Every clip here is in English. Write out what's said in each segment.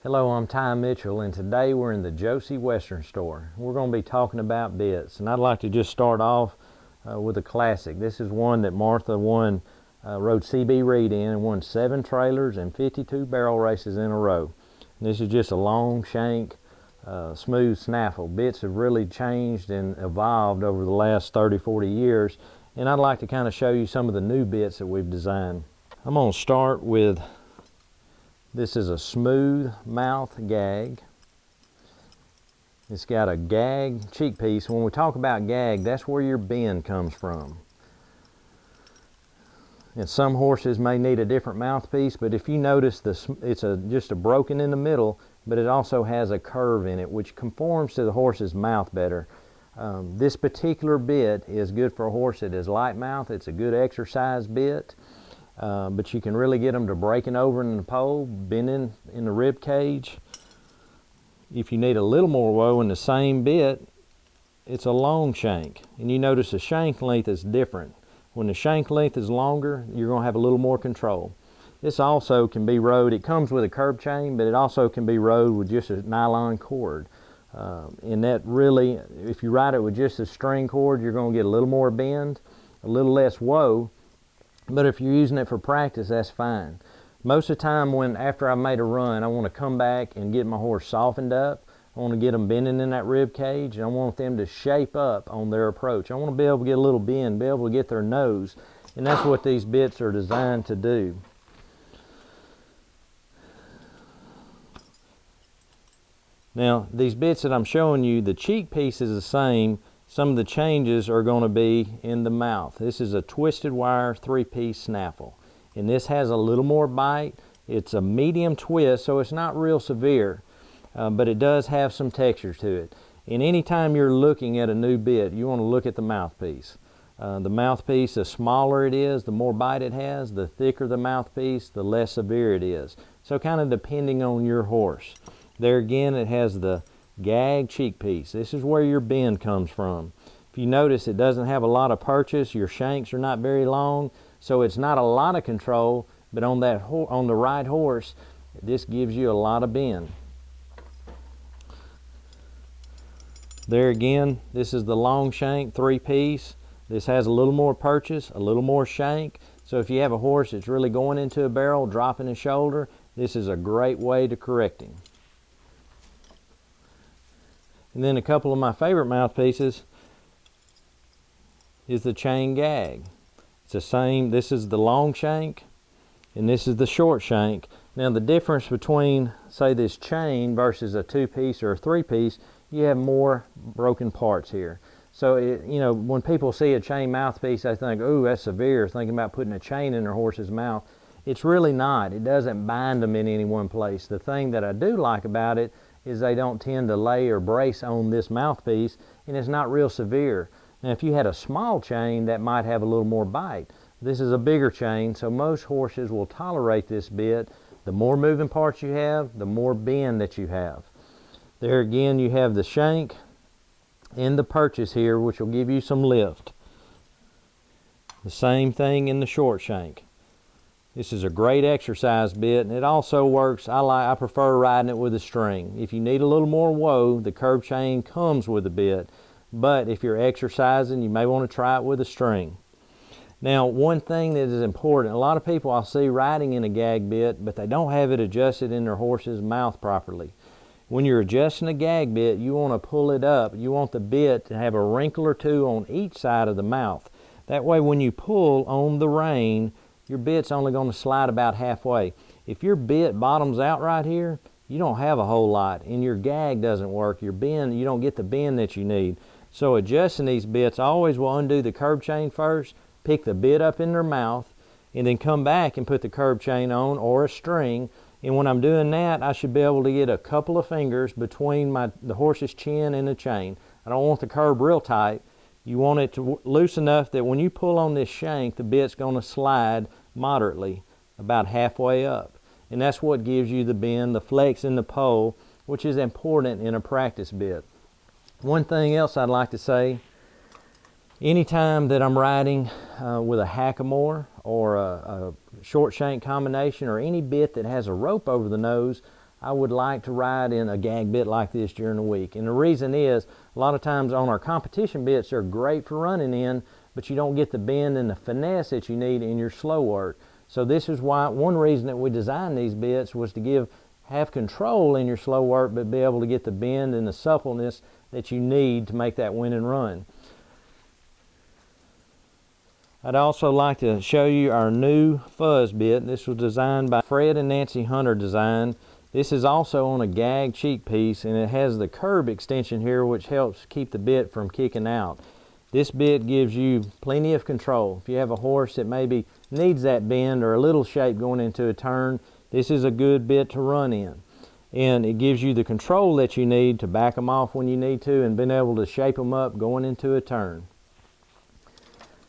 Hello, I'm Ty Mitchell, and today we're in the Josey Western store. We're going to be talking about bits, and I'd like to just start off with a classic. This is one that Martha rode CB Reed in and won 7 trailers and 52 barrel races in a row. And this is just a long shank, smooth snaffle. Bits have really changed and evolved over the last 30-40 years, and I'd like to kind of show you some of the new bits that we've designed. I'm going to start with this is a smooth mouth gag. It's got a gag cheek piece. When we talk about gag, that's where your bend comes from. And some horses may need a different mouthpiece, but if you notice, it's just a broken in the middle, but it also has a curve in it, which conforms to the horse's mouth better. This particular bit is good for a horse that is light mouth. It's a good exercise bit. But you can really get them to breaking over in the pole, bending in the rib cage. If you need a little more woe in the same bit, it's a long shank. And you notice the shank length is different. When the shank length is longer, you're going to have a little more control. This also can be rode, it comes with a curb chain, but it also can be rode with just a nylon cord. And that really, if you ride it with just a string cord, you're going to get a little more bend, a little less woe. But if you're using it for practice, that's fine. Most of the time, after I've made a run, I want to come back and get my horse softened up. I want to get them bending in that rib cage, and I want them to shape up on their approach. I want to be able to get a little bend, be able to get their nose, and that's what these bits are designed to do. Now, these bits that I'm showing you, the cheek piece is the same. Some of the changes are going to be in the mouth. This is a twisted wire 3-piece snaffle. And this has a little more bite. It's a medium twist, so it's not real severe. But it does have some texture to it. And anytime you're looking at a new bit, you want to look at the mouthpiece. The mouthpiece, the smaller it is, the more bite it has. The thicker the mouthpiece, the less severe it is. So kind of depending on your horse. There again, it has the Gag Cheek piece. This is where your bend comes from. If you notice, it doesn't have a lot of purchase. Your shanks are not very long, so it's not a lot of control, but on the right horse, this gives you a lot of bend. There again, this is the long shank 3-piece. This has a little more purchase, a little more shank. So if you have a horse that's really going into a barrel, dropping his shoulder, this is a great way to correct him. And then a couple of my favorite mouthpieces is the chain gag. It's the same, this is the long shank and this is the short shank. Now the difference between, say, this chain versus a 2-piece or a 3-piece, you have more broken parts here. So, when people see a chain mouthpiece, they think, ooh, that's severe, thinking about putting a chain in their horse's mouth. It's really not. It doesn't bind them in any one place. The thing that I do like about it is they don't tend to lay or brace on this mouthpiece, and it's not real severe. Now if you had a small chain, that might have a little more bite. This is a bigger chain, so most horses will tolerate this bit. The more moving parts you have, the more bend that you have. There again, you have the shank and the purchase here, which will give you some lift. The same thing in the short shank. This is a great exercise bit, and it also works. I prefer riding it with a string. If you need a little more woe, the curb chain comes with a bit. But if you're exercising, you may want to try it with a string. Now, one thing that is important, a lot of people I'll see riding in a gag bit, but they don't have it adjusted in their horse's mouth properly. When you're adjusting a gag bit, you want to pull it up. You want the bit to have a wrinkle or two on each side of the mouth. That way, when you pull on the rein, your bit's only going to slide about halfway. If your bit bottoms out right here, you don't have a whole lot, and your gag doesn't work. Your bend, you don't get the bend that you need. So adjusting these bits, I always will undo the curb chain first, pick the bit up in their mouth, and then come back and put the curb chain on or a string. And when I'm doing that, I should be able to get a couple of fingers between the horse's chin and the chain. I don't want the curb real tight. You want it to loose enough that when you pull on this shank, the bit's going to slide moderately, about halfway up. And that's what gives you the bend, the flex in the pole, which is important in a practice bit. One thing else I'd like to say, anytime that I'm riding with a hackamore or a short shank combination or any bit that has a rope over the nose, I would like to ride in a gag bit like this during the week. And the reason is, a lot of times on our competition bits, they're great for running in, but you don't get the bend and the finesse that you need in your slow work. So this is why, one reason that we designed these bits was to have control in your slow work, but be able to get the bend and the suppleness that you need to make that winning run. I'd also like to show you our new Fuzz Bit. This was designed by Fred and Nancy Hunter Design. This is also on a Gag Cheek piece, and it has the curb extension here, which helps keep the bit from kicking out. This bit gives you plenty of control. If you have a horse that maybe needs that bend or a little shape going into a turn, this is a good bit to run in. And it gives you the control that you need to back them off when you need to, and being able to shape them up going into a turn.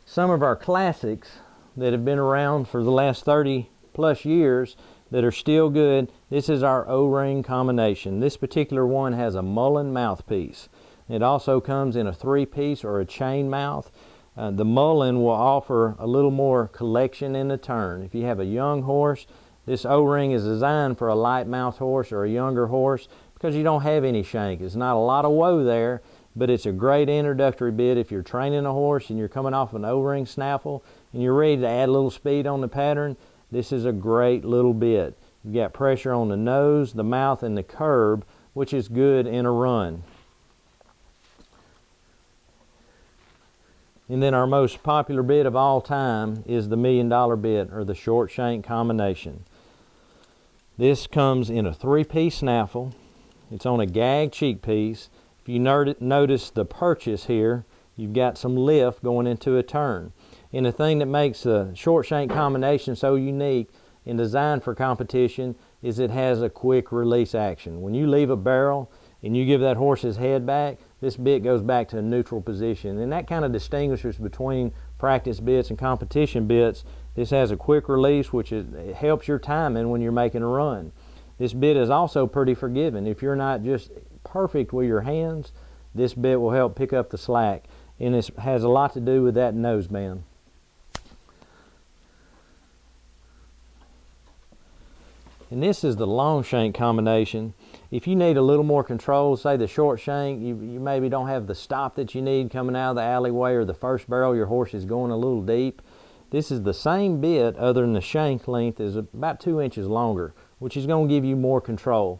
Some of our classics that have been around for the last 30 plus years that are still good, this is our O-ring combination. This particular one has a mullen mouthpiece. It also comes in a 3-piece or a chain mouth. The mullen will offer a little more collection in the turn. If you have a young horse, this O-ring is designed for a light mouth horse or a younger horse because you don't have any shank. It's not a lot of woe there, but it's a great introductory bit if you're training a horse and you're coming off an O-ring snaffle and you're ready to add a little speed on the pattern. This is a great little bit. You've got pressure on the nose, the mouth, and the curb, which is good in a run. And then our most popular bit of all time is the $1 million bit, or the short shank combination. This comes in a 3-piece snaffle. It's on a Gag Cheek piece. If you notice the purchase here, you've got some lift going into a turn. And the thing that makes the short shank combination so unique and designed for competition is it has a quick release action. When you leave a barrel and you give that horse his head back, this bit goes back to a neutral position. And that kind of distinguishes between practice bits and competition bits. This has a quick release, which it helps your timing when you're making a run. This bit is also pretty forgiving. If you're not just perfect with your hands, this bit will help pick up the slack. And it has a lot to do with that noseband. And this is the long shank combination. If you need a little more control, say the short shank, you maybe don't have the stop that you need coming out of the alleyway, or the first barrel your horse is going a little deep. This is the same bit, other than the shank length is about 2 inches longer, which is going to give you more control.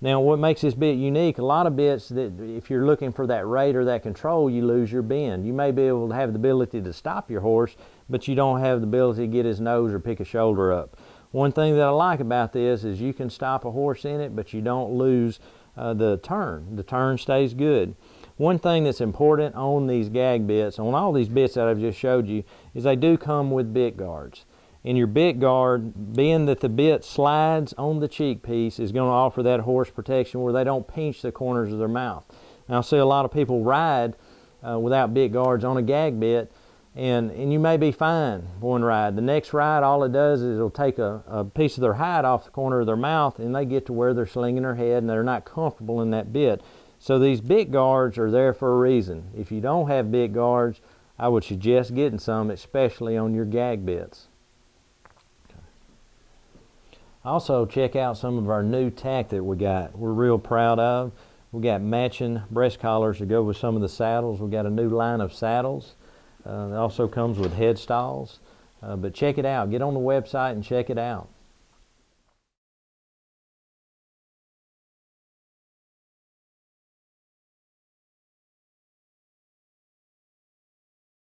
Now, what makes this bit unique, a lot of bits that if you're looking for that rate or that control, you lose your bend. You may be able to have the ability to stop your horse, but you don't have the ability to get his nose or pick a shoulder up. One thing that I like about this is you can stop a horse in it, but you don't lose the turn. The turn stays good. One thing that's important on these gag bits, on all these bits that I've just showed you, is they do come with bit guards. And your bit guard, being that the bit slides on the cheek piece, is going to offer that horse protection where they don't pinch the corners of their mouth. Now, I see a lot of people ride without bit guards on a gag bit, and you may be fine one ride. The next ride, all it does is it'll take a piece of their hide off the corner of their mouth, and they get to where they're slinging their head and they're not comfortable in that bit. So these bit guards are there for a reason. If you don't have bit guards, I would suggest getting some, especially on your gag bits. Also, check out some of our new tack that we got. We're real proud of. We got matching breast collars to go with some of the saddles. We got a new line of saddles. It also comes with head stalls. But check it out. Get on the website and check it out.